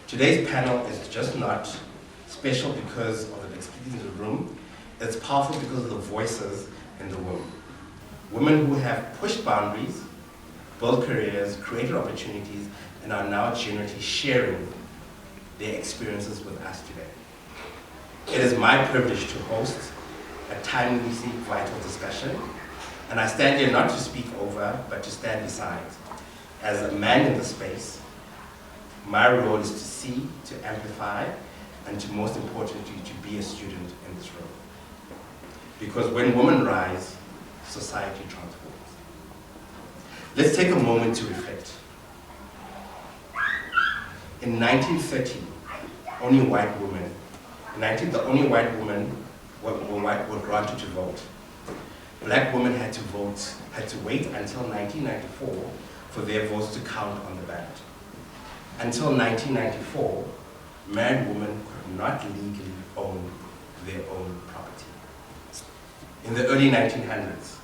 Today's panel is just not special because of the expertise in the room, it's powerful because of the voices in the room. Women who have pushed boundaries, built careers, created opportunities, and are now generally sharing their experiences with us today. It is my privilege to host a timelessly vital discussion, and I stand here not to speak over, but to stand beside. As a man in the space, my role is to see, to amplify, and to most importantly, to be a student in this room. Because when women rise, society transforms. Let's take a moment to reflect. In 1930, only white women, the only white women were granted to vote. Black women had to wait until 1994 for their votes to count on the ballot. Until 1994, married women could not legally own their own property. In the early 1900s,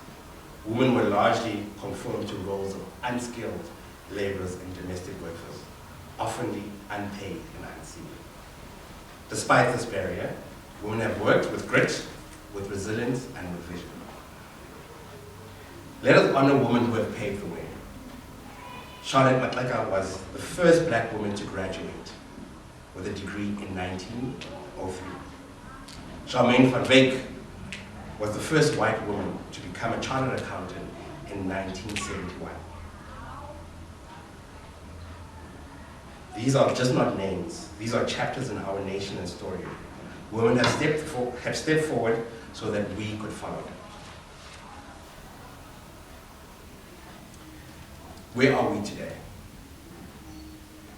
women were largely conformed to roles of unskilled laborers and domestic workers, often unpaid and unseen. Despite this barrier, women have worked with grit, with resilience, and with vision. Let us honor women who have paved the way. Charlotte Matlaka was the first black woman to graduate with a degree in 1903. Charmaine van Wyk was the first white woman to become a chartered accountant in 1971. These are just not names, these are chapters in our nation and story. Women have stepped forward so that we could follow them. Where are we today?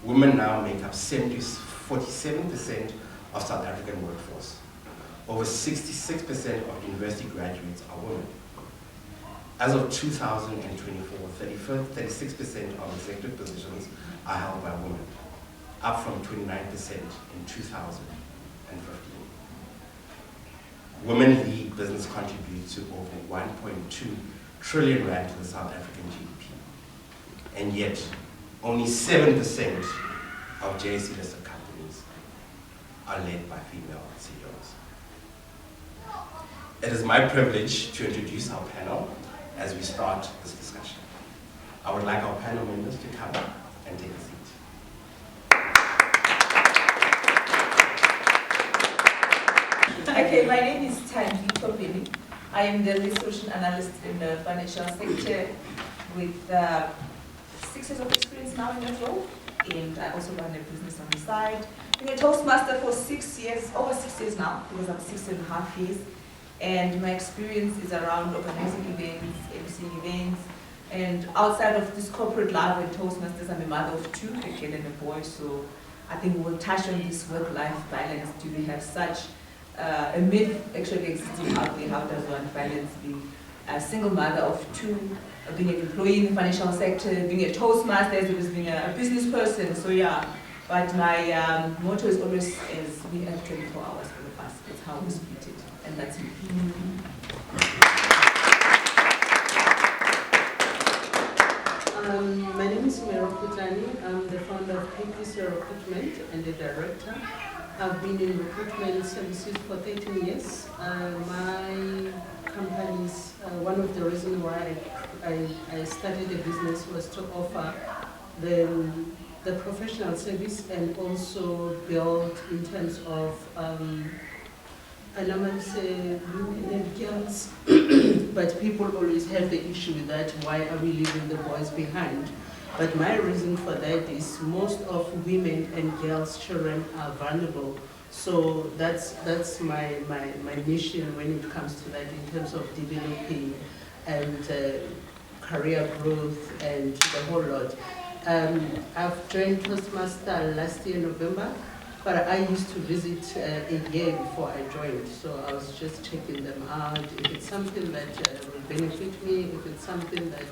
Women now make up 47% of South African workforce. Over 66% of university graduates are women. As of 2024, 36% of executive positions are held by women, up from 29% in 2015. Women lead business contribute to over 1.2 trillion rand to the South African GDP. And yet, only 7% of JSE-listed companies are led by female CEOs. It is my privilege to introduce our panel as we start this discussion. I would like our panel members to come and take a seat. Okay, my name is Tanvi Topini. I am the research analyst in the financial sector with 6 years of experience now in that role, and I also run a business on the side. Been a Toastmaster for 6 years, over 6 years now, because I'm 6.5 years. And my experience is around organizing events, emceeing events, and outside of this corporate life with Toastmasters, I'm a mother of 2, a kid and a boy, so I think we'll touch on this work-life balance. Do we have such a myth actually existing out there? How does one balance being a single mother of 2, being an employee in the financial sector, being a Toastmaster, as well as being a business person? So yeah, but my motto is always we have 24 hours for the past. That's how we split it. And that's me. My name is Mero Kutani. I'm the founder of Recruitment and the director. I've been in recruitment services for 13 years. My company's, one of the reasons why I started the business was to offer the professional service and also build in terms of I normally say women and girls, but people always have the issue with that, why are we leaving the boys behind? But my reason for that is most of women and girls' children are vulnerable. So that's my mission when it comes to that in terms of developing and career growth and the whole lot. I've joined Toastmaster last year in November. But I used to visit a year before I joined, so I was just checking them out. If it's something that will benefit me, if it's something that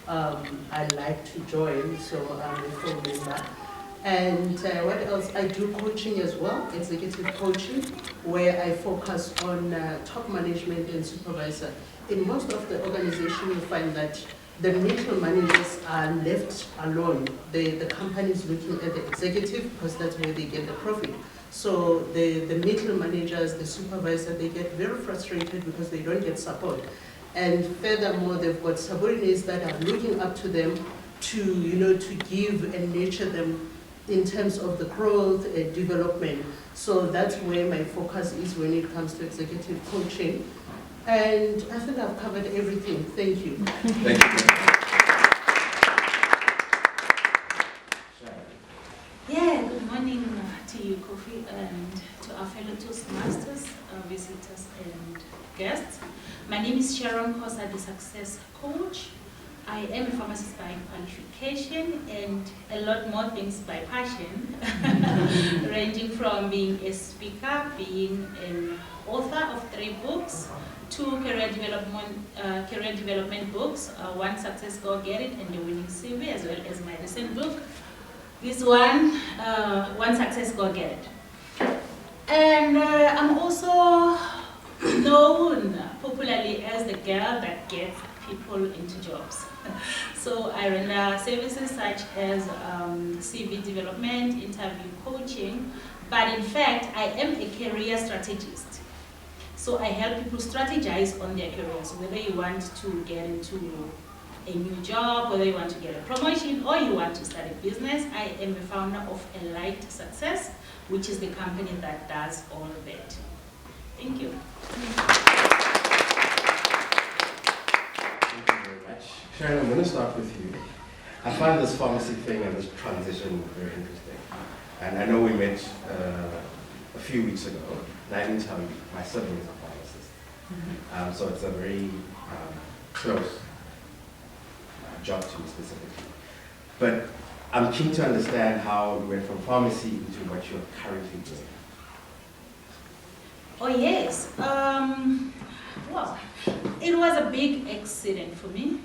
I like to join, so I'm a full member. And what else? I do coaching as well, executive coaching, where I focus on top management and supervisor. In most of the organization, you find that the middle managers are left alone. The company is looking at the executive because that's where they get the profit. So the middle managers, the supervisor, they get very frustrated because they don't get support. And furthermore, they've got subordinates that are looking up to them to, to give and nurture them in terms of the growth and development. So that's where my focus is when it comes to executive coaching. And I think I've covered everything. Thank you. Thank you. Yeah, good morning to you, Kofi, and to our fellow Toastmasters, visitors and guests. My name is Sharon Kosa, the Success Coach. I am a pharmacist by qualification and a lot more things by passion, ranging from being a speaker, being an author of 3 books, 2 career development books, One Success Go Get It and The Winning CV, as well as my recent book, this one, One Success Go Get It. And I'm also known popularly as the girl that gets people into jobs. So I render services such as CV development, interview coaching, but in fact I am a career strategist. So I help people strategize on their careers, whether you want to get into a new job, whether you want to get a promotion, or you want to start a business. I am a founder of Light Success, which is the company that does all of that. Thank you. Sharon, I'm going to start with you. I find this pharmacy thing and this transition very interesting. And I know we met a few weeks ago, and I didn't tell you, my sibling is a pharmacist. So it's a very close job to me specifically. But I'm keen to understand how you went from pharmacy into what you're currently doing. Oh yes. Well, it was a big accident for me,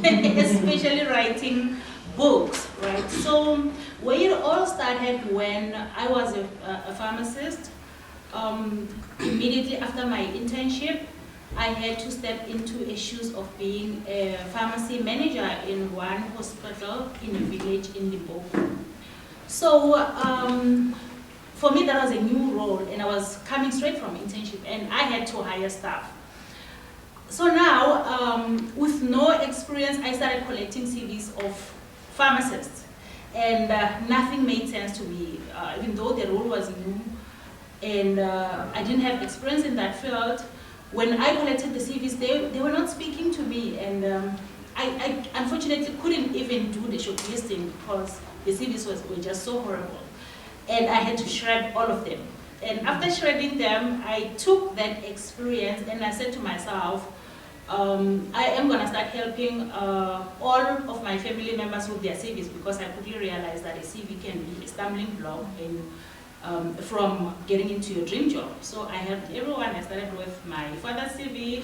especially writing books, right? So where it all started when I was a pharmacist, immediately after my internship, I had to step into the shoes of being a pharmacy manager in one hospital in a village in Limpopo. So for me, that was a new role, and I was coming straight from internship, and I had to hire staff. So now, with no experience, I started collecting CVs of pharmacists, and nothing made sense to me, even though the role was new, and I didn't have experience in that field. When I collected the CVs, they were not speaking to me, and I unfortunately couldn't even do the shortlisting because the CVs were just so horrible, and I had to shred all of them. And after shredding them, I took that experience and I said to myself, I am going to start helping all of my family members with their CVs, because I quickly realized that a CV can be a stumbling block from getting into your dream job. So I helped everyone. I started with my father's CV,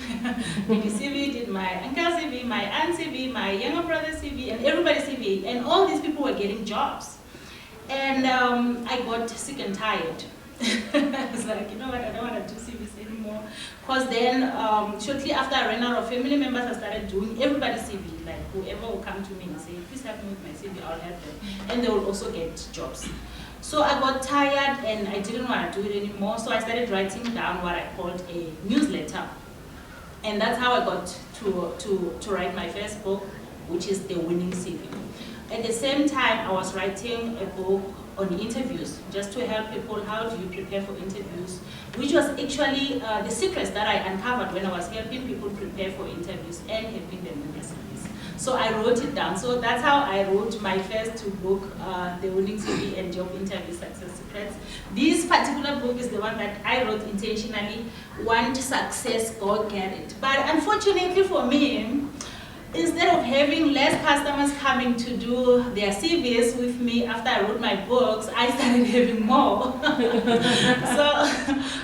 did the CV, did my uncle's CV, my aunt's CV, my younger brother's CV, and everybody's CV. And all these people were getting jobs. And I got sick and tired. I was like, you know what, I don't want to do CVs anymore. Because then, shortly after I ran out of family members, I started doing everybody's CV. Like, whoever will come to me and say, please help me with my CV, I'll help them. And they will also get jobs. So I got tired and I didn't want to do it anymore. So I started writing down what I called a newsletter. And that's how I got to write my first book, which is The Winning CV. At the same time, I was writing a book on interviews, just to help people, how do you prepare for interviews, which was actually the secrets that I uncovered when I was helping people prepare for interviews and helping them with their CVs. So I wrote it down. So that's how I wrote my first 2 books, The Winning CV and Job Interview Success Secrets. This particular book is the one that I wrote intentionally, Want Success, Go Get It. But unfortunately for me, instead of having less customers coming to do their CVs with me after I wrote my books, I started having more. So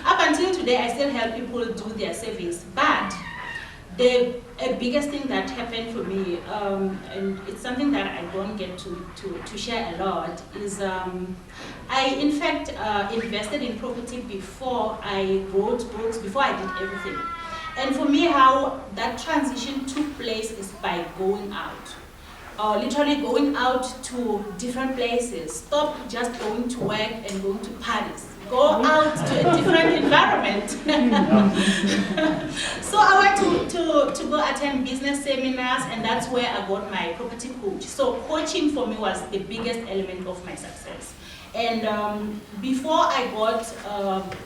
up until today, I still help people do their CVs. But the biggest thing that happened for me, and it's something that I don't get to share a lot, is I in fact invested in property before I wrote books, before I did everything. And for me, how that transition took place is by going out. Literally going out to different places. Stop just going to work and going to parties. Go out to a different environment. So I went to go attend business seminars, and that's where I got my property coach. So coaching for me was the biggest element of my success. And before I got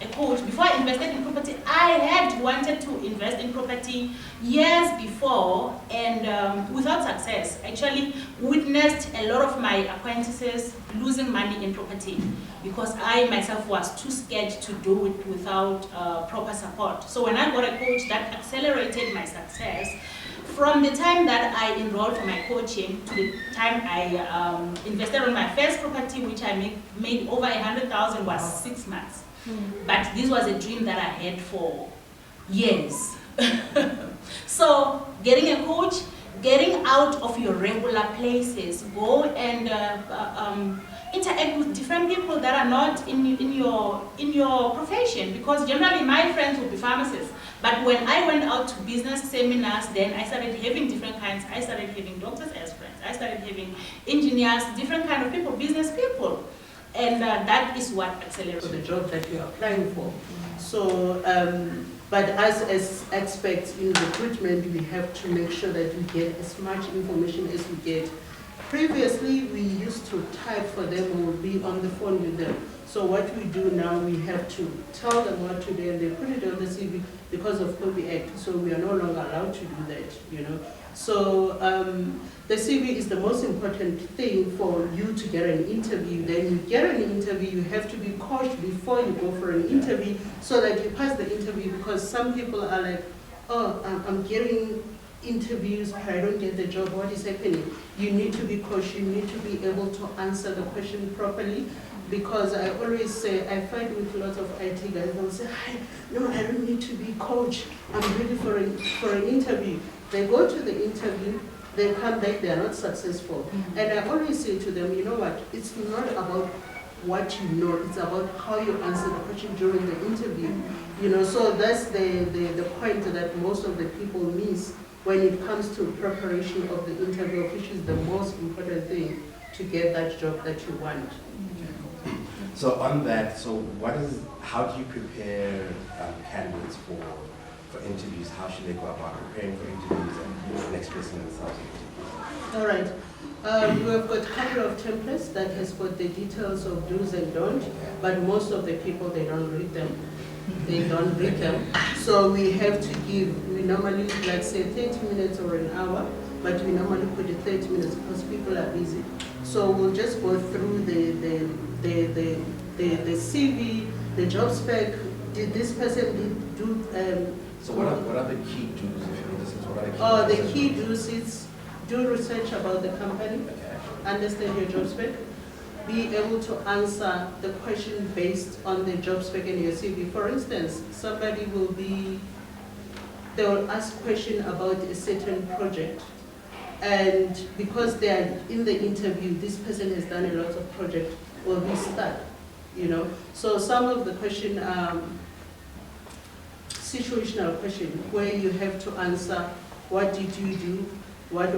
a coach, before I invested in property, I had wanted to invest in property years before, and without success. Actually witnessed a lot of my acquaintances losing money in property because I myself was too scared to do it without proper support. So when I got a coach, that accelerated my success. From the time that I enrolled for my coaching to the time I invested on my first property, which I made over 100,000, was 6 months. But this was a dream that I had for years. So getting a coach, getting out of your regular places, go and interact with different people that are not in your profession, because generally my friends will be pharmacists. But when I went out to business seminars, then I started having different kinds. I started having doctors as friends. I started having engineers, different kind of people, business people. And that is what accelerated. For the job that you're applying for. So, but as experts in recruitment, we have to make sure that we get as much information as we get. Previously, we used to type for them or be on the phone with them. So what we do now, we have to tell them what to do, and they put it on the CV because of COVID Act. So we are no longer allowed to do that, you know. So the CV is the most important thing for you to get an interview. Then you get an interview, you have to be coached before you go for an interview so that you pass the interview, because some people are like, oh, I'm getting interviews, but I don't get the job. What is happening? You need to be coached. You need to be able to answer the question properly. Because I always say, I fight with lots of IT guys, they'll say, no, I don't need to be coached. I'm ready for an interview. They go to the interview, they come back, they are not successful. And I always say to them, you know what, it's not about what you know, it's about how you answer the question during the interview. You know, so that's the point that most of the people miss when it comes to preparation of the interview, which is the most important thing to get that job that you want. So on that, how do you prepare candidates for interviews? How should they go about preparing for interviews and expressing themselves in interviews? All right. We've got a couple of templates that has got the details of do's and don'ts, but most of the people, they don't read them. They don't read them. So we have to we normally, like say 30 minutes or an hour, but we normally put it 30 minutes because people are busy. So we'll just go through the CV, the job spec. Did this person do? So what are the key do's? What are the key Oh, the key do's is do research about the company, understand your job spec, be able to answer the question based on the job spec in your CV. For instance, somebody they will ask question about a certain project. And because they are in the interview, this person has done a lot of projects, will be stuck, you know. So some of the question, situational question, where you have to answer, what did you do, what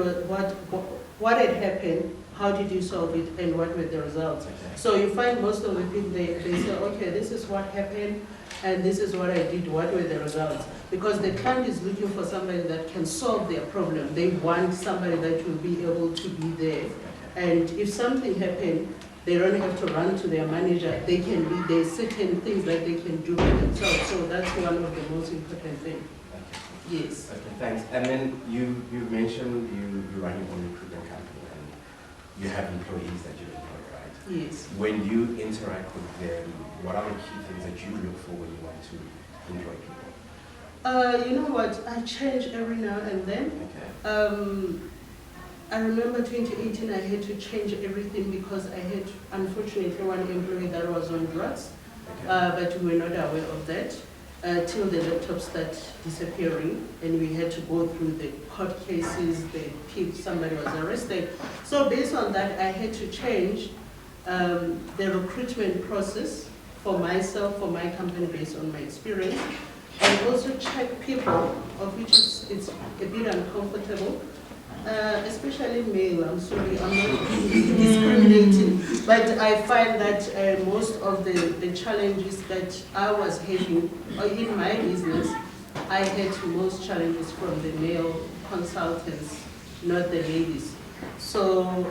had happened, how did you solve it, and what were the results. Okay. So you find most of the people, they say, okay, this is what happened, and this is what I did, what were the results. Because the client is looking for somebody that can solve their problem. They want somebody that will be able to be there. And if something happened, they don't have to run to their manager. There's certain things that they can do by themselves. So that's one of the most important things. Okay. Yes. Okay, thanks. And then you mentioned you run your own recruitment company and you have employees that you employ, right? Yes. When you interact with them, what are the key things that you look for when you want to employ people? You know what? I change every now and then. Okay. I remember 2018, I had to change everything because I had, unfortunately, one employee that was on drugs, okay. But we were not aware of that till the laptop started disappearing, and we had to go through the court cases, somebody was arrested. So based on that, I had to change the recruitment process for myself, for my company, based on my experience. I also check people, of which it's a bit uncomfortable, especially male. I'm sorry, I'm not discriminating, but I find that most of the challenges that I was having in my business, I had most challenges from the male consultants, not the ladies. So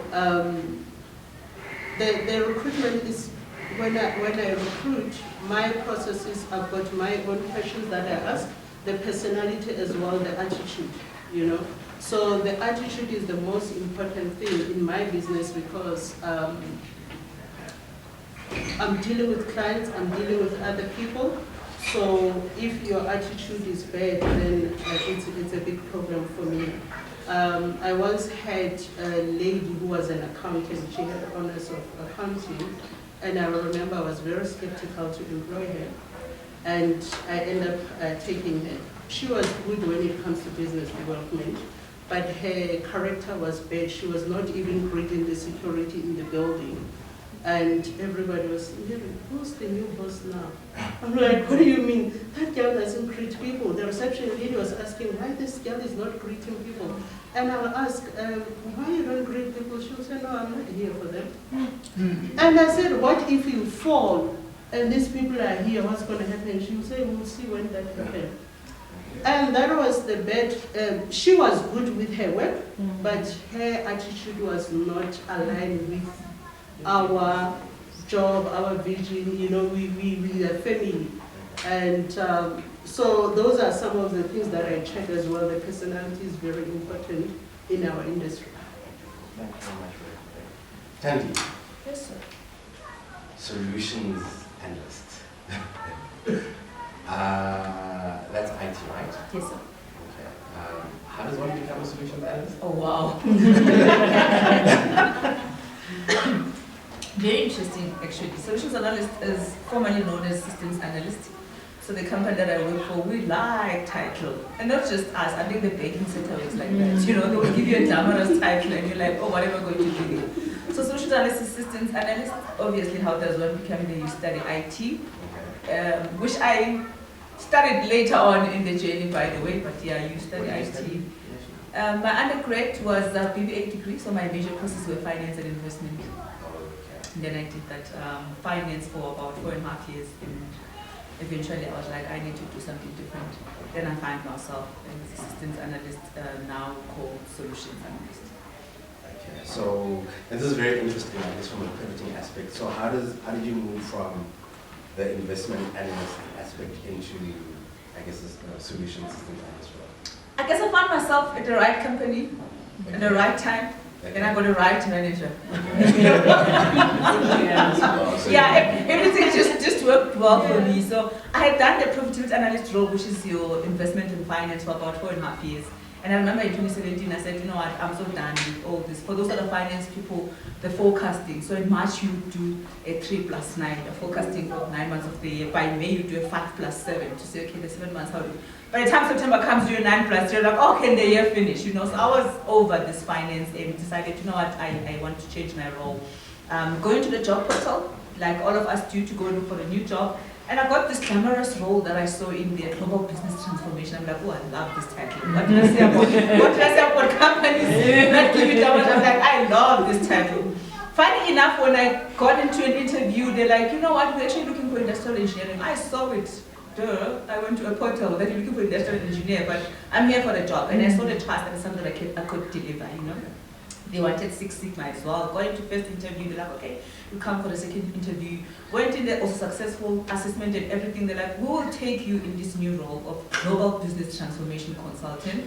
the recruitment is, when I recruit, my process is I've got my own questions that I ask, the personality as well, the attitude, you know. So the attitude is the most important thing in my business because I'm dealing with clients, I'm dealing with other people. So if your attitude is bad, then it's a big problem for me. I once had a lady who was an accountant. She had honors of accounting, and I remember I was very skeptical to employ her, and I ended up taking her. She was good when it comes to business development, but her character was bad. She was not even greeting the security in the building. And everybody was saying, who's the new boss now? I'm like, what do you mean? That girl doesn't greet people. The reception lady was asking why this girl is not greeting people. And I'll ask, why you don't greet people? She'll say, no, I'm not here for them. And I said, what if you fall and these people are here, what's going to happen? She'll say, we'll see when that happens. And that was the bad, she was good with her work, but her attitude was not aligned with our job, our vision, you know, we are family. And so those are some of the things that I check as well. The personality is very important in our industry. Thank you very much. Tandy. Yes, sir. Solutions analyst. That's IT, right? Yes, sir. Okay. How does one become a solutions analyst? Oh, wow. Very interesting, actually. Solutions analyst is formerly known as systems analyst. So the company that I work for, we like title. And not just us, I think the banking sector is like that. You know, they will give you a glamorous title and you're like, oh, what am I going to do here? So solutions analyst is systems analyst. Obviously, how does one become there? You study IT, which I studied later on in the journey, by the way, but yeah, you study IT. My undergrad was a BBA degree, so my major courses were finance and investment. And then I did that finance for about 4.5 years, and eventually I was like, I need to do something different. Then I find myself as a systems analyst, now called solutions analyst. Okay, so this is very interesting, I guess, from a pivoting aspect. So how did you move from the investment analyst aspect into, I guess, this solution systems analyst role? I guess I found myself at the right company, at the right time. And I got a right manager. Yeah, everything just worked well for me. So I had done the profitability analyst role, which is your investment in finance, for about 4.5 years. And I remember in 2017, I said, you know what, I'm so done with all this. For those other finance people, the forecasting. So in March, you do a 3+9, the forecasting for 9 months of the year. By May, you do a 5+7 to say, okay, the 7 months, how do you? By the time September comes, you're 9+, you're like, oh, can the year finish? You know, so I was over this finance and decided, you know what, I want to change my role. Going to the job portal, like all of us do, to go look for a new job. And I got this glamorous role that I saw in the global business transformation. I'm like, oh, I love this title. What did I say about companies that give it out? I'm like, I love this title. Funny enough, when I got into an interview, they're like, you know what, we're actually looking for industrial engineering. I saw it. Duh. I went to a portal that you're looking for industrial engineer, but I'm here for the job. And I saw the task and something I could deliver, you know. They wanted 6 Sigma as well. Going to first interview, they're like, okay, you come for the second interview. Went in there, also successful assessment and everything. They're like, we will take you in this new role of global business transformation consultant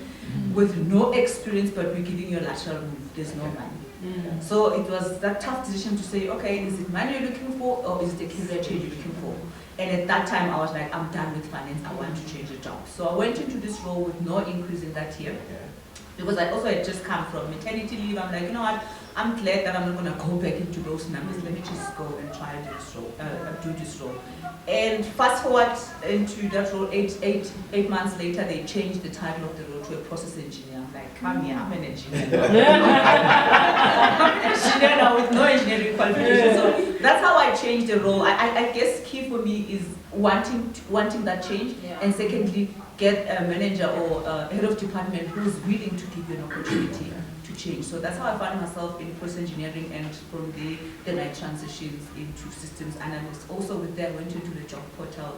with no experience, but we're giving you a lateral move. There's no money. So it was that tough decision to say, okay, is it money you're looking for, or is it a career change you're looking for? And at that time, I was like, I'm done with finance. I want to change the job. So I went into this role with no increase in that year. Because I also had just come from maternity leave. I'm like, you know what, I'm glad that I'm not going to go back into those numbers. Let me just go and try do this role. And fast forward into that role, eight months later, they changed the title of the role to a process engineer. I'm like, come here, I'm an engineer. I'm an engineer now with no engineering qualifications. So that's how I changed the role. I guess key for me is wanting that change, and secondly, get a manager or a head of department who's willing to give you an opportunity to change. So that's how I found myself in process engineering, and from there, then I transitioned into systems analyst. Also with that, I went into the job portal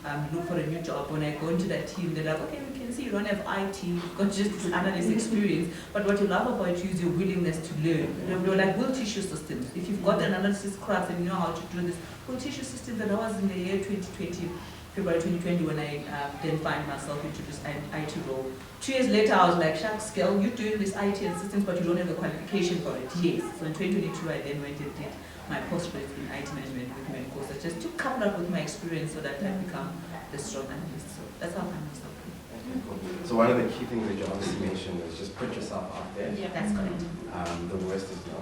and look for a new job. When I go into that team, they're like, okay, we can see you don't have IT, you've got just this analyst experience, but what you love about you is your willingness to learn. They're like, we'll teach you systems. If you've got the analysis crafts and you know how to do this, we'll teach you systems. And I was in the year 2020, February 2020, when I then find myself into this IT role. 2 years later, I was like, shucks, girl, you're doing this IT and systems, but you don't have a qualification for it. Yes. So in 2022, I then went and did my postgraduate in IT management and recruitment course, just to couple up with my experience so that I become the strong analyst. So that's how I found myself. Okay, cool. So one of the key things that you obviously mentioned is just put yourself out there. Yeah, that's correct. The worst is no,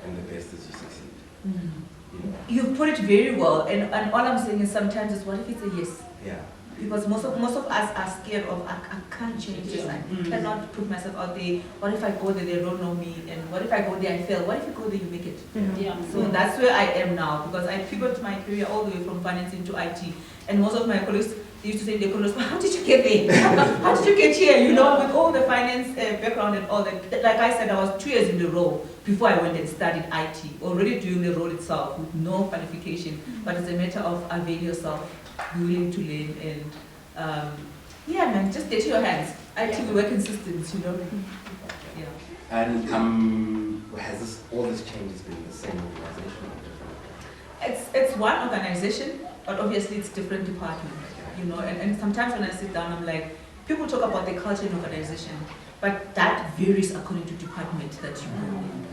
and the best is you succeed. Mm-hmm. You know? You've put it very well, and all I'm saying is sometimes it's what if it's a yes? Yeah. Because most of us are scared of, I can't change this, I cannot put myself out there. What if I go there, they don't know me? And what if I go there, I fail? What if you go there, you make it? Yeah. So that's where I am now, because I pivoted my career all the way from finance into IT. And most of my colleagues, they used to say, how did you get there? How did you get here? You know, with all the finance background and all that. Like I said, I was 2 years in the role before I went and studied IT, already doing the role itself with no qualification. But it's a matter of availing yourself, be willing to learn, and yeah, man, just get your hands. IT, we work in systems, you know. Yeah. And has all this changes been the same organization or different? It's one organization, but obviously it's different departments. You know, and sometimes when I sit down, I'm like, people talk about the culture in organization, but that varies according to department that you go in.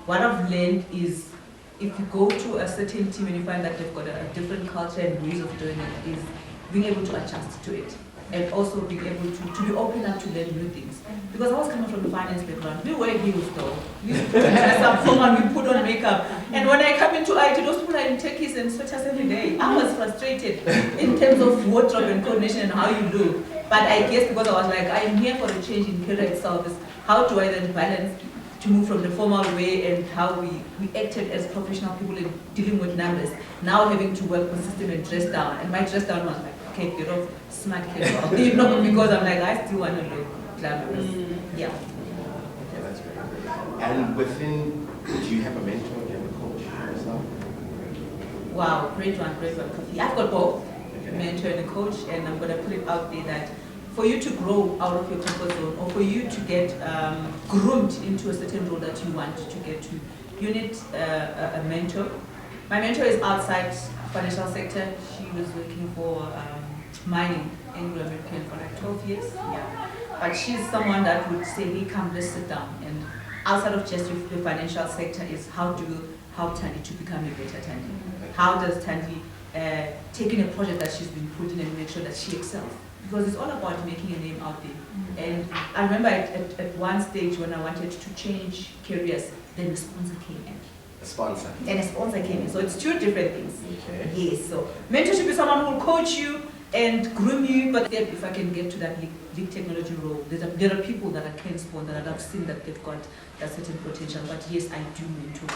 What I've learned is, if you go to a certain team and you find that they've got a different culture and ways of doing it, is being able to adjust to it. And also being able to be open up to learn new things. Because I was coming from the finance background. We wear heels though. We dress up formal, we put on makeup. And when I come into IT, those people are in techies and sweaters every day. I was frustrated in terms of wardrobe and coordination and how you look. But I guess because I was like, I am here for a change in career itself, is how do I then balance to move from the formal way and how we acted as professional people in dealing with numbers, now having to work with system and dress down. And my dress down was like, okay, get off, smart kid, you know, because I'm like, I still want to look glamorous. Yeah. Okay, that's great. And within, do you have a mentor, do you have a coach yourself? Wow, great one, Kofi. I've got both, a mentor and a coach, and I'm going to put it out there that for you to grow out of your comfort zone, or for you to get groomed into a certain role that you want to get to, you need a mentor. My mentor is outside financial sector. She was working for mining in Anglo-American for like 12 years. Yeah. But she's someone that would say, hey, come, let's sit down. And outside of just the financial sector is how do you help Tandy to become a better Tandy? How does Tandy take in a project that she's been put in and make sure that she excels? Because it's all about making a name out there. And I remember at one stage when I wanted to change careers, then a sponsor came in. A sponsor? And a sponsor came in. So it's two different things. Okay. Yes, so mentorship is someone who will coach you and groom you, but if I can get to that lead technology role, there are people that I can sponsor that I've seen that they've got that certain potential. But yes, I do mentor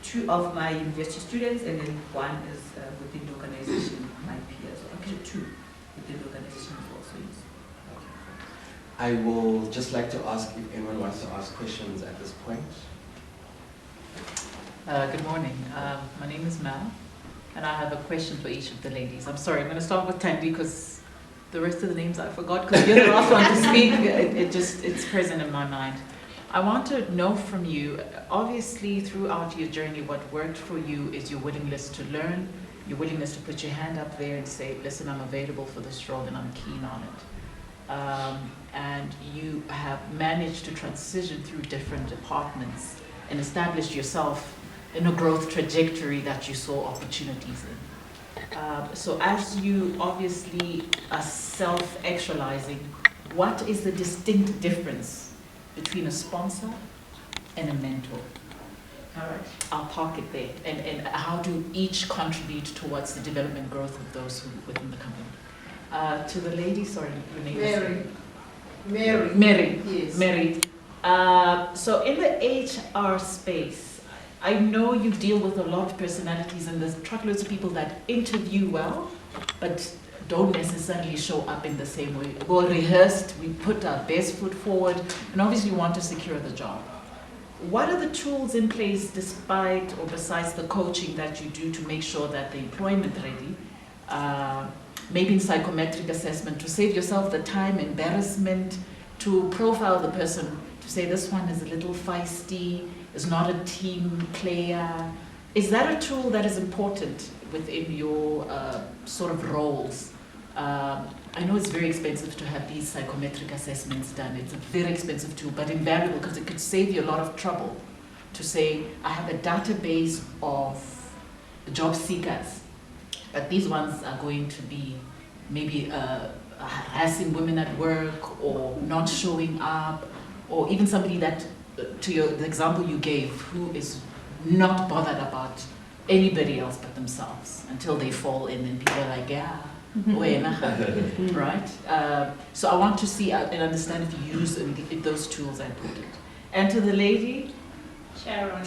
two of my university students, and then one is within the organization, my peers. So actually two within the organization also. Yes. Okay. I will just like to ask if anyone wants to ask questions at this point. Good morning. My name is Mal, and I have a question for each of the ladies. I'm sorry, I'm going to start with Tandy because the rest of the names I forgot because you're the last one to speak. It's present in my mind. I want to know from you, obviously throughout your journey, what worked for you is your willingness to learn, your willingness to put your hand up there and say, listen, I'm available for this role and I'm keen on it. And you have managed to transition through different departments and established yourself in a growth trajectory that you saw opportunities in. So as you obviously are self-actualizing, what is the distinct difference between a sponsor and a mentor. All right. I'll park it there. And how do each contribute towards the development growth of those who within the company? To the lady, sorry, your name is Mary. Yes. Mary. So in the HR space, I know you deal with a lot of personalities, and there's truckloads of people that interview well, but don't necessarily show up in the same way. We're rehearsed, we put our best foot forward, and obviously we want to secure the job. What are the tools in place despite or besides the coaching that you do to make sure that the employment ready, maybe in psychometric assessment, to save yourself the time, embarrassment, to profile the person, to say this one is a little feisty, is not a team player. Is that a tool that is important within your sort of roles? I know it's very expensive to have these psychometric assessments done. It's a very expensive tool, but invaluable because it could save you a lot of trouble to say, I have a database of job seekers, but these ones are going to be maybe harassing women at work or not showing up, or even somebody that, the example you gave, who is not bothered about anybody else but themselves until they fall in and people are like, yeah. Right? So I want to see and understand if you use if those tools are important. And to the lady? Sharon.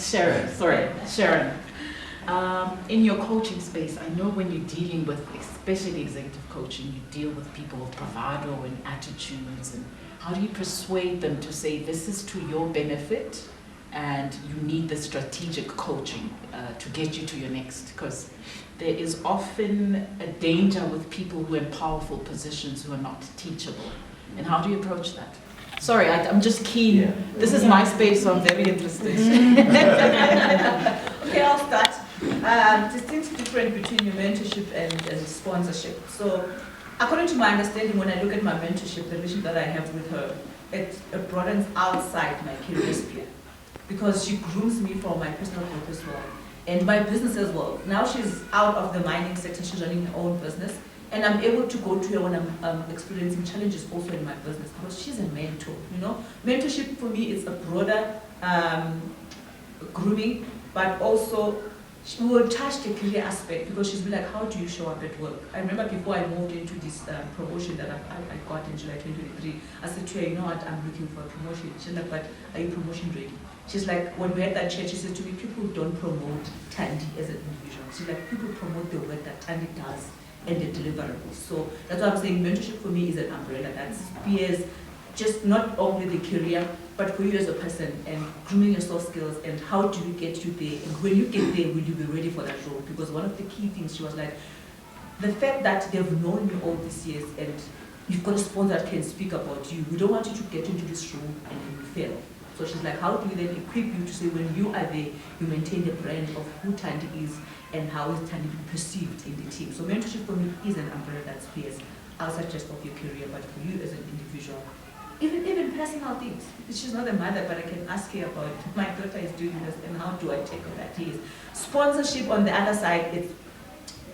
In your coaching space, I know when you're dealing with, especially executive coaching, you deal with people with bravado and attitudes, and how do you persuade them to say this is to your benefit and you need the strategic coaching to get you to your next? Because there is often a danger with people who are in powerful positions who are not teachable. And how do you approach that? Sorry, I'm just keen. Yeah. This is my space, so I'm very interested. Okay, I'll start. Distinct difference between your mentorship and sponsorship. So, according to my understanding, when I look at my mentorship, the relationship that I have with her, it broadens outside my career sphere, because she grooms me for my personal growth as well, and my business as well. Now she's out of the mining sector, she's running her own business, and I'm able to go to her when I'm experiencing challenges also in my business, because she's a mentor, you know. Mentorship for me is a broader grooming, but also she will touch the career aspect, because she's been like, how do you show up at work? I remember before I moved into this promotion that I got in July 2023, I said to her, you know what, I'm looking for a promotion. She's like, but are you promotion ready? She's like, when we had that chat, she said to me, people don't promote Tandy as an individual. She's like, people promote the work that Tandy does and the deliverables. So that's why I'm saying mentorship for me is an umbrella that spears just not only the career, but for you as a person, and grooming your soft skills, and how do you get you there, and when you get there, will you be ready for that role? Because one of the key things, she was like, the fact that they've known you all these years, and you've got a sponsor that can speak about you, we don't want you to get into this role and then you fail. So she's like, how do you then equip you to say, when you are there, you maintain the brand of who Tandy is and how is Tandy perceived in the team? So mentorship for me is an umbrella that spears outside just of your career, but for you as an individual. Even personal things. She's not a mother, but I can ask her about, my daughter is doing this, and how do I take on that? Is sponsorship on the other side, it's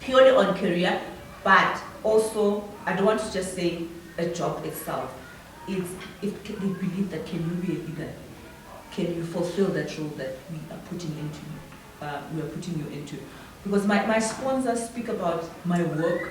purely on career, but also, I don't want to just say a job itself. It's if they believe that, can you be a leader? Can you fulfill that role that we are putting you into? Because my sponsors speak about my work.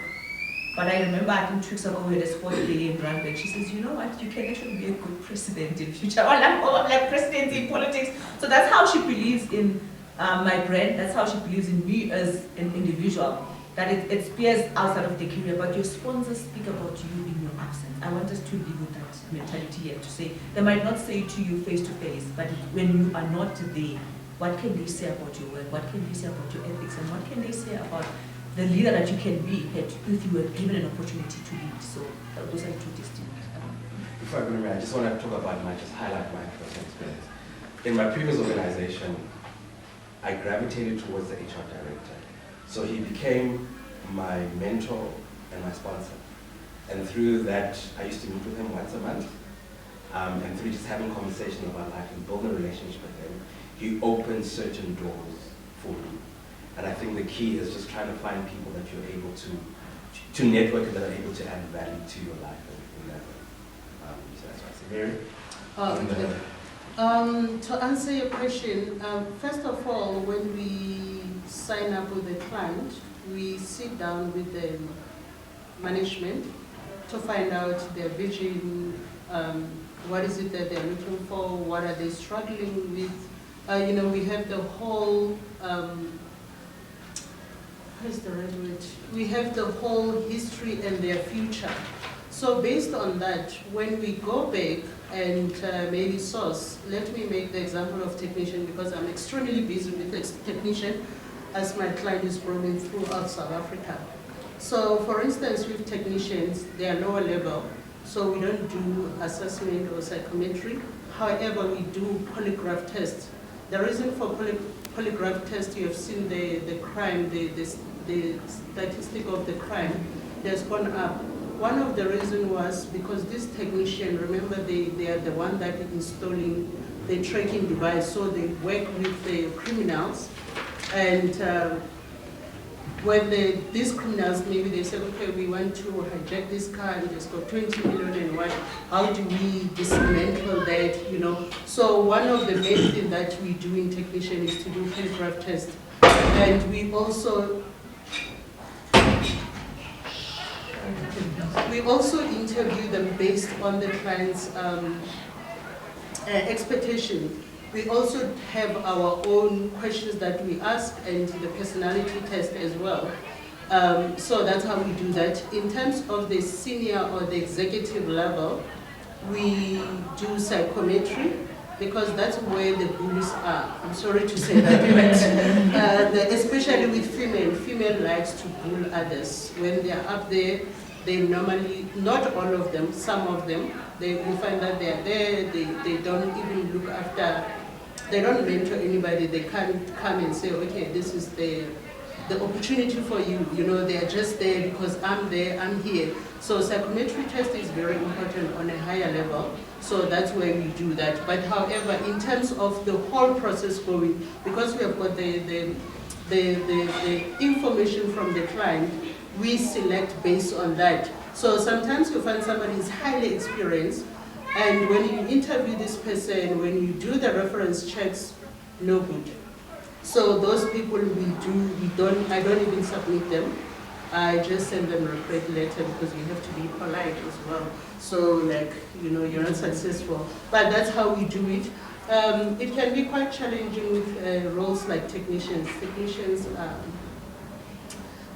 But I remember, I think 2 weeks ago, we had a sports day in Randburg. She says, you know what, you can actually be a good president in future. I'm like president in politics. So that's how she believes in my brand. That's how she believes in me as an individual. That it spears outside of the career, but your sponsors speak about you in your absence. I want us to live with that mentality here, to say, they might not say it to you face to face, but when you are not there, what can they say about your work? What can they say about your ethics? And what can they say about the leader that you can be if you were given an opportunity to lead? So those are 2 distinct. Before I go to I just want to talk about highlight my personal experience. In my previous organization, I gravitated towards the HR director. So he became my mentor and my sponsor. And through that, I used to meet with him once a month. And through just having conversations about life and building a relationship with him, he opened certain doors for me. And I think the key is just trying to find people that you're able to network and that are able to add value to your life in that way. So that's what I say. Mary? To answer your question, first of all, when we sign up with the client, we sit down with the management to find out their vision, what is it that they're looking for, what are they struggling with. We have the whole, what is the right word? We have the whole history and their future. So based on that, when we go back and maybe source, let me make the example of technician because I'm extremely busy with technician as my client is growing throughout South Africa. So for instance, with technicians, they are lower level, so we don't do assessment or psychometry. However, we do polygraph tests. The reason for polygraph test, you have seen the crime, the statistic of the crime has gone up. One of the reasons was because this technician, remember they are the one that is installing the tracking device, so they work with the criminals. And when these criminals, maybe they say, okay, we want to hijack this car and just got 20 million and what, how do we dismantle that, So one of the main things that we do in technician is to do polygraph tests. And we also interview them based on the client's expectation. We also have our own questions that we ask and the personality test as well. So that's how we do that. In terms of the senior or the executive level, we do psychometry because that's where the bullies are. I'm sorry to say that, but especially with female. Female likes to bull others. When they're up there, they normally, not all of them, some of them, you find that they're there, they don't even look after, they don't mentor anybody, they can't come and say, okay, this is the opportunity for you, they're just there because I'm there, I'm here. So psychometry test is very important on a higher level, so that's where we do that. But however, in terms of the whole process going, because we have got the information from the client, we select based on that. So sometimes you find somebody is highly experienced, and when you interview this person, when you do the reference checks, no good. So those people I don't even submit them. I just send them a referral letter because you have to be polite as well. So you're not successful. But that's how we do it. It can be quite challenging with roles like technicians. Technicians,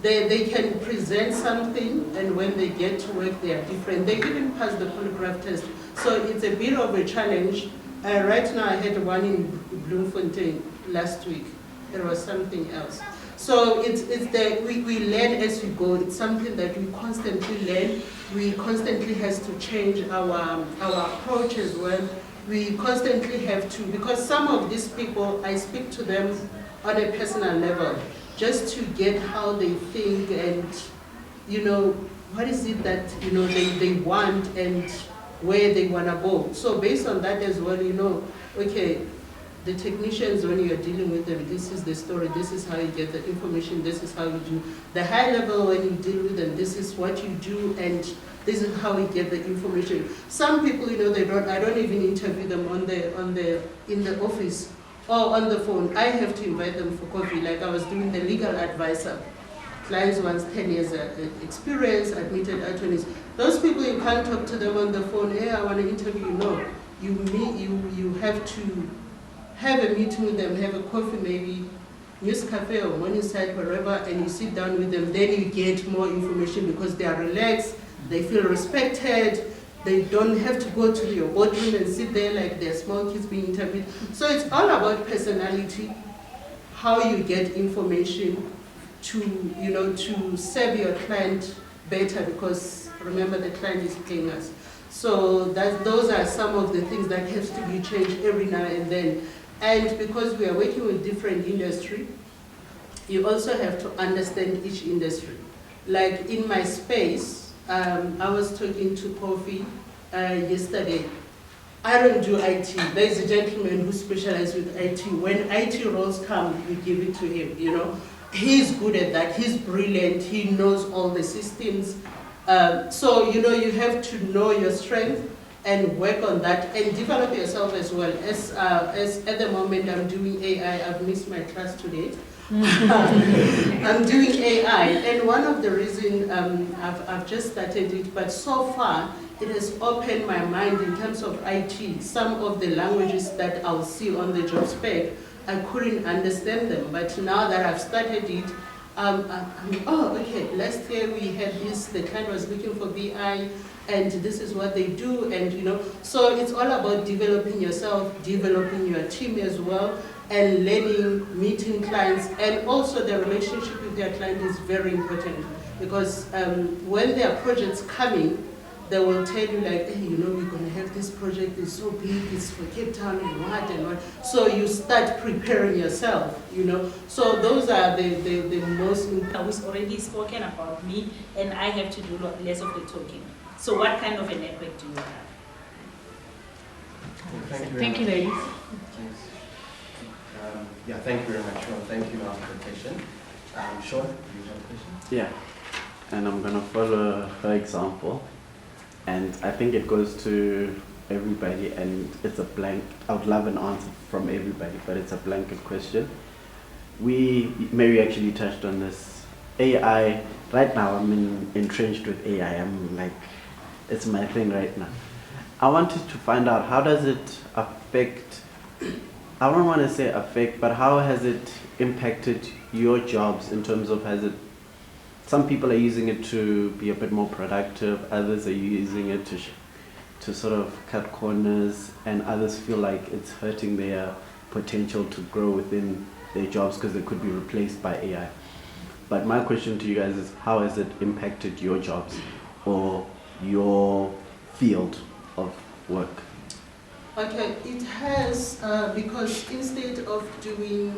they can present something, and when they get to work, they are different. They even pass the polygraph test. So it's a bit of a challenge. Right now, I had one in Bloemfontein last week. There was something else. So we learn as we go. It's something that we constantly learn. We constantly has to change our approach as well. We constantly have to, because some of these people, I speak to them on a personal level, just to get how they think and, what is it that, they want and where they want to go. So based on that as well, okay, the technicians, when you're dealing with them, this is the story, this is how you get the information, this is how you do. The high level, when you deal with them, this is what you do, and this is how we get the information. Some people, I don't even interview them in the office or on the phone. I have to invite them for coffee, like I was doing the legal advisor. Clients wants 10 years experience, admitted attorneys. Those people, you can't talk to them on the phone, hey, I want to interview you. No, you have to have a meeting with them, have a coffee maybe, News Cafe or Morning Side, wherever, and you sit down with them, then you get more information because they are relaxed, they feel respected, they don't have to go to your boardroom and sit there like they're small kids being interviewed. So it's all about personality, how you get information to serve your client better, because remember the client is paying us. So those are some of the things that have to be changed every now and then. And because we are working with different industry, you also have to understand each industry. Like in my space, I was talking to Kofi yesterday. I don't do IT. There's a gentleman who specializes with IT. When IT roles come, we give it to him, He's good at that. He's brilliant. He knows all the systems. So, you have to know your strength and work on that and develop yourself as well. As at the moment I'm doing AI, I've missed my class today. I'm doing AI, and one of the reasons I've just started it, but so far it has opened my mind in terms of IT. Some of the languages that I'll see on the job spec, I couldn't understand them, but now that I've started it, oh, okay, last year we had this, the client was looking for BI, and this is what they do, and you know, so it's all about developing yourself, developing your team as well, and learning, meeting clients, and also the relationship with your client is very important, because when there are projects coming, they will tell you like, hey, you know, we're going to have this project, it's so big, it's for Cape Town and what. So you start preparing yourself, you know. So those are the most important. Who's already spoken about me, and I have to do less of the talking. So what kind of a network do you have? Thank you, ladies. Thanks. Yeah, thank you very much, Sean. Thank you for the question. Sean, do you have a question? Yeah, and I'm gonna follow her example, and I think it goes to everybody, and it's a blank. I would love an answer from everybody, but it's a blanket question. Mary actually touched on this. AI, right now I'm entrenched with AI. I'm like, it's my thing right now. I wanted to find out, how does it affect, I don't want to say affect, but how has it impacted your jobs in terms of, some people are using it to be a bit more productive, others are using it to sort of cut corners, and others feel like it's hurting their potential to grow within their jobs because they could be replaced by AI. But my question to you guys is, how has it impacted your jobs or your field of work? Okay, it has, because instead of doing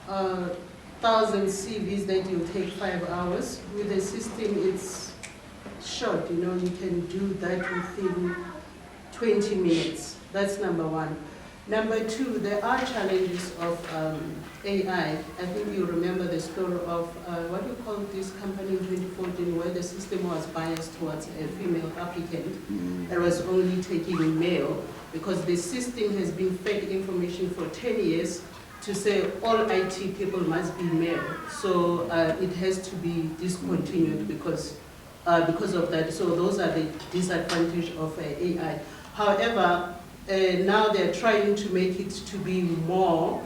1,000 CVs that you take 5 hours, with the system it's short, you know, you can do that within 20 minutes. That's number one. Number two, there are challenges of AI. I think you remember the story of, what do you call this company in 2014 where the system was biased towards a female applicant that was only taking male, because the system has been fed information for 10 years to say all IT people must be male. So it has to be discontinued because of that. So those are the disadvantages of AI. However, now they're trying to make it to be more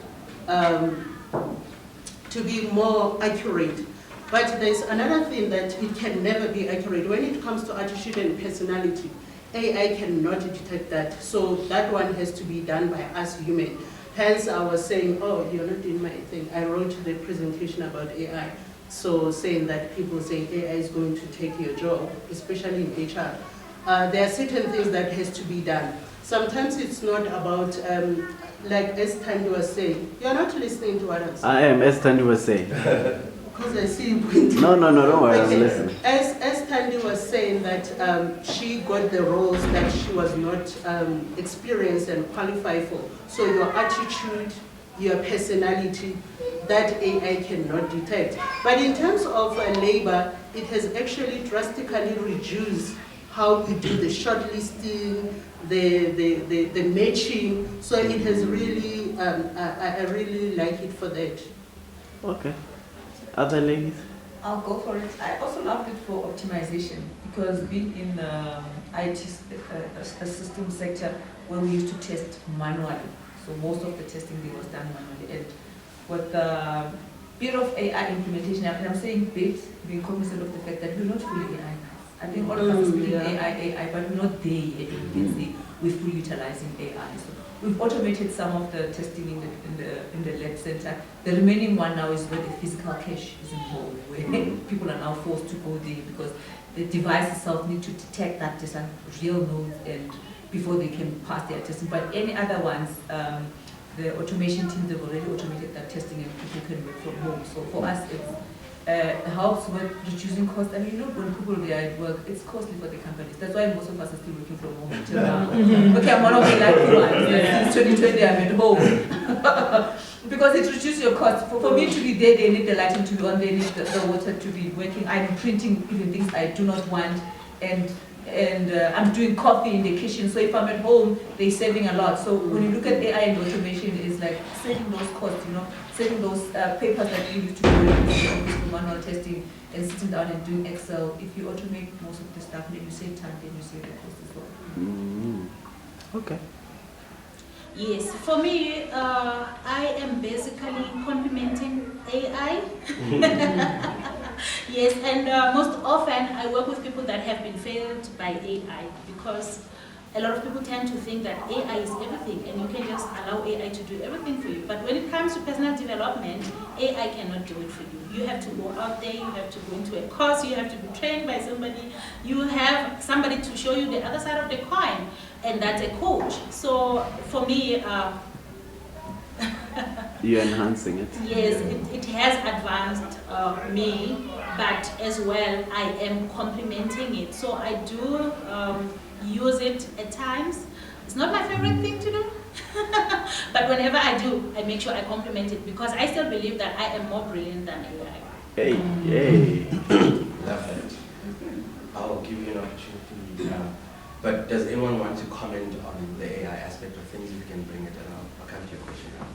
accurate. But there's another thing, that it can never be accurate. When it comes to attitude and personality, AI cannot detect that. So that one has to be done by us human. Hence I was saying, oh, you're not doing my thing. I wrote the presentation about AI. So saying that people saying AI is going to take your job, especially in HR. There are certain things that has to be done. Sometimes it's not about, like as Tandy was saying, you're not listening to what I'm saying. I am, as Tandy was saying. Because I see you pointing. No, don't worry, Okay. I'm listening. As Tandy was saying that she got the roles that she was not experienced and qualified for. So your attitude, your personality, that AI cannot detect. But in terms of labor, it has actually drastically reduced how we do the shortlisting, the matching. So it has really, I really like it for that. Okay. Other ladies? I'll go for it. I also loved it for optimization, because being in the IT system sector where we used to test manually, so most of the testing there was done manually. And with the bit of AI implementation, and I'm saying bit, being cognizant of the fact that we're not fully AI. I think all of us are speaking AI, but we're not there yet. You can see we're fully utilizing AI. So we've automated some of the testing in the lab center. The remaining one now is where the physical cache is involved, where people are now forced to go there because the device itself needs to detect that there's a real node and before they can pass their testing. But any other ones, the automation team, they've already automated that testing and people can work from home. So for us, it helps with reducing costs. I mean, you know, when people are at work, it's costly for the companies. That's why most of us are still working from home until now. Okay, I'm one of the lucky ones. Since 2020, I'm at home. Because it reduces your cost. For me to be there, they need the lighting to be on, they need the water to be working. I'm printing even things I do not want. And and I'm doing coffee in the kitchen. So if I'm at home, they're saving a lot. So when you look at AI and automation, it's like saving those costs, saving those papers that you need to do in the office for manual testing and sitting down and doing Excel. If you automate most of the stuff, then you save time, then you save the cost as well. Okay. Yes, for me, I am basically complementing AI. Yes, and most often I work with people that have been failed by AI, because a lot of people tend to think that AI is everything and you can just allow AI to do everything for you. But when it comes to personal development, AI cannot do it for you. You have to go out there, you have to go into a course, you have to be trained by somebody, you have somebody to show you the other side of the coin, and that's a coach. So for me, You're enhancing it. yes, it has advanced me, but as well I am complementing it. So I do use it at times. It's not my favorite thing to do, but whenever I do, I make sure I complement it, because I still believe that I am more brilliant than AI. Hey, hey. Love that. I'll give you an opportunity. But does anyone want to comment on the AI aspect of things? You can bring it around. I'll come to your question now.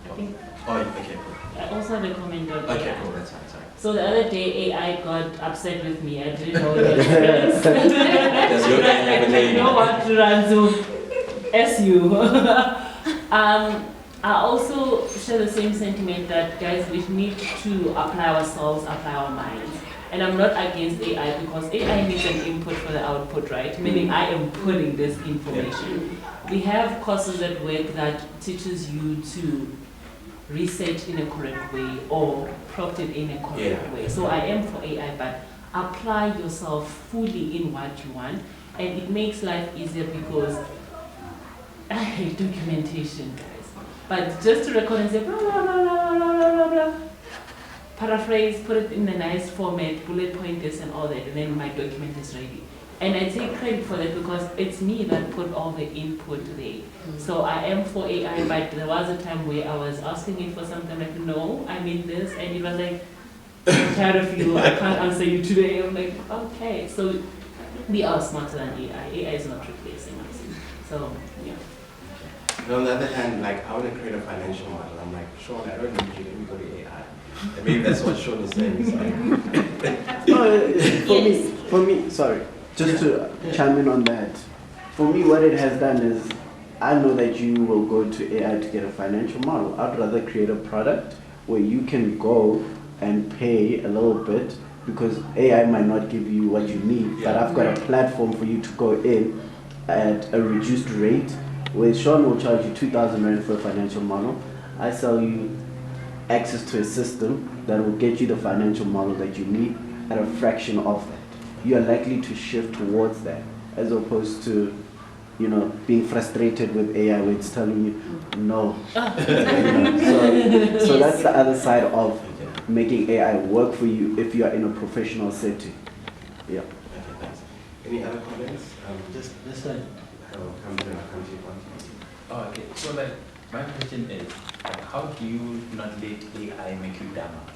I think Okay, cool. I also had a comment on Okay, AI. cool, that's fine, sorry. So the other day AI got upset with me. I didn't know the experience. Does your AI have a I name? know what to run to SU. I also share the same sentiment that, guys, we need to apply ourselves, apply our minds. And I'm not against AI, because AI needs an input for the output, right? Meaning I am putting this information. We have courses at work that teaches you to research in a correct way or prompt it in a correct way. So I am for AI, but apply yourself fully in what you want, and it makes life easier, because I hate documentation, guys. But just to record and say blah blah blah blah blah blah blah blah, paraphrase, put it in a nice format, bullet point this and all that, and then my document is ready. And I take credit for that, because it's me that put all the input there. So I am for AI, but there was a time where I was asking it for something like, no, I mean this, and it was like, I'm tired of you, I can't answer you today. I'm like, okay, so we are smarter than AI. AI is not replacing us. So, yeah. And on the other hand, like, I want to create a financial model. I'm like, Sean, I don't need you, let me go to AI. And maybe that's what Sean is saying. No, for me, sorry, just to chime in on that. For me, what it has done is, I know that you will go to AI to get a financial model. I'd rather create a product where you can go and pay a little bit, because AI might not give you what you need, but I've got a platform for you to go in at a reduced rate, where Sean will charge you 2,000 Rand for a financial model. I sell you access to a system that will get you the financial model that you need at a fraction of that. You are likely to shift towards that, as opposed to, being frustrated with AI where it's telling you no. So that's the other side of making AI work for you if you are in a professional setting. Yeah. Okay, thanks. Any other comments? Just this one. I'll come to you. Oh, okay. So like, my question is, like, how do you not let AI make you dumber?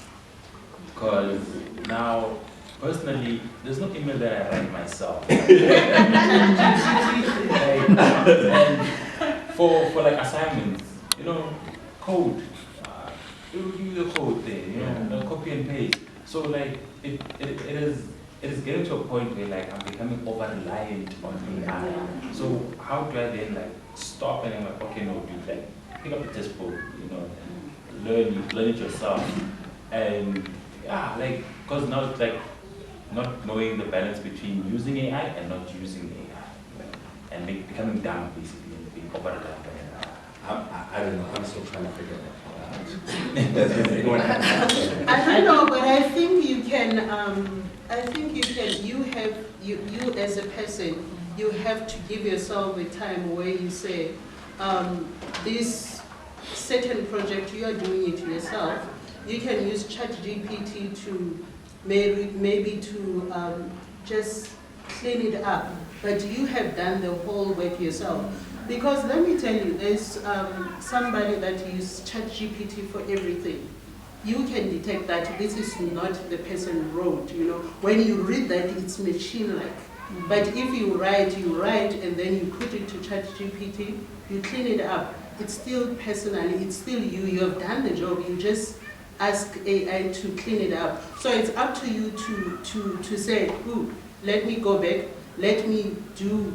Because now, personally, there's no email that I write myself. And for like assignments, code. It will give you the code there, copy and paste. So like, it is getting to a point where like I'm becoming over-reliant on AI. So how do I then like stop and I'm like, okay, no, dude, like pick up the textbook, and learn it yourself. And yeah, like, cause now it's like not knowing the balance between using AI and not using AI, and becoming dumb basically, and being over-reliant on AI. I don't know, I'm still trying to figure that out. Does anyone have I don't know, but I think you can, you as a person, you have to give yourself a time where you say, this certain project, you are doing it yourself. You can use ChatGPT to maybe to just clean it up, but you have done the whole work yourself. Because let me tell you, there's somebody that uses ChatGPT for everything. You can detect that this is not the person wrote, When you read that, it's machine-like. But if you write, and then you put it to ChatGPT, you clean it up. It's still personally, it's still you. You have done the job. You just ask AI to clean it up. So it's up to you to say, ooh, let me go back, let me do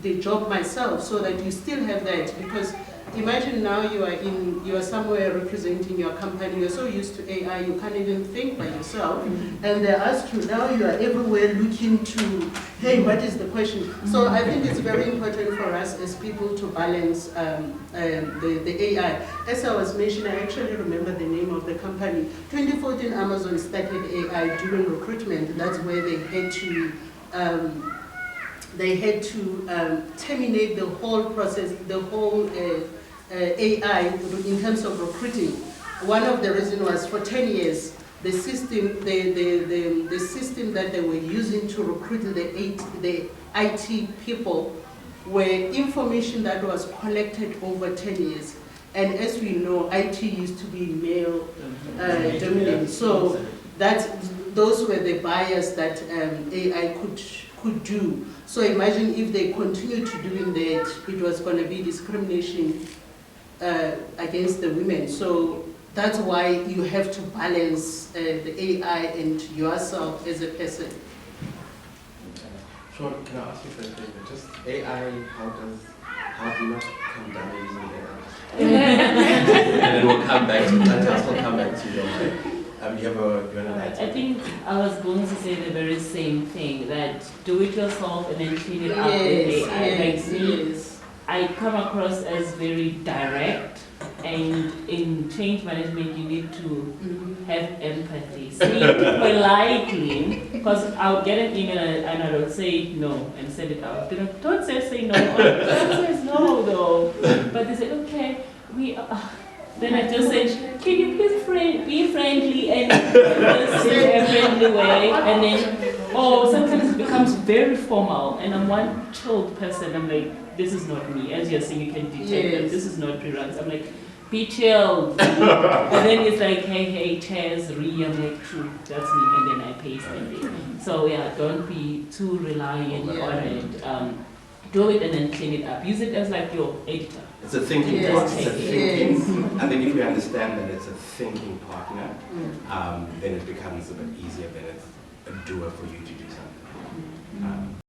the job myself, so that you still have that. Because imagine now you are somewhere representing your company, you're so used to AI, you can't even think by yourself, and they ask you, now you are everywhere looking to, hey, what is the question? So I think it's very important for us as people to balance the AI. As I was mentioning, I actually remember the name of the company. 2014, Amazon started AI during recruitment. That's where they had to terminate the whole process, the whole AI in terms of recruiting. One of the reasons was for 10 years, the system that they were using to recruit the IT people were information that was collected over 10 years. And as we know, IT used to be male dominant. So those were the bias that AI could do. So imagine if they continued to doing that, it was going to be discrimination against the women. So that's why you have to balance the AI and yourself as a person. Sean, can I ask you first thing? Just AI, how do you not come down using AI? And then we'll come back to your mind. Do you want to add? I think I was going to say the very same thing, that do it yourself and then clean it up with AI. Like me, I come across as very direct, and in change management you need to have empathy. Speak politely, because I'll get an email and I don't say no and send it out. They don't say no. Don't say no though. But they say, okay, then I just said, can you please be friendly and just in a friendly way? And then, sometimes it becomes very formal, and I'm one chilled person. I'm like, this is not me. As you're saying, you can detect that this is not reruns. I'm like, be chilled. And then it's like, hey, Chaz, I'm like, true, that's me. And then I paste it. So yeah, don't be too reliant on it. Do it and then clean it up. Use it as like your editor. It's a thinking partner. It's a thinking. I think if we understand that it's a thinking partner, then it becomes a bit easier than it's a doer for you to do something.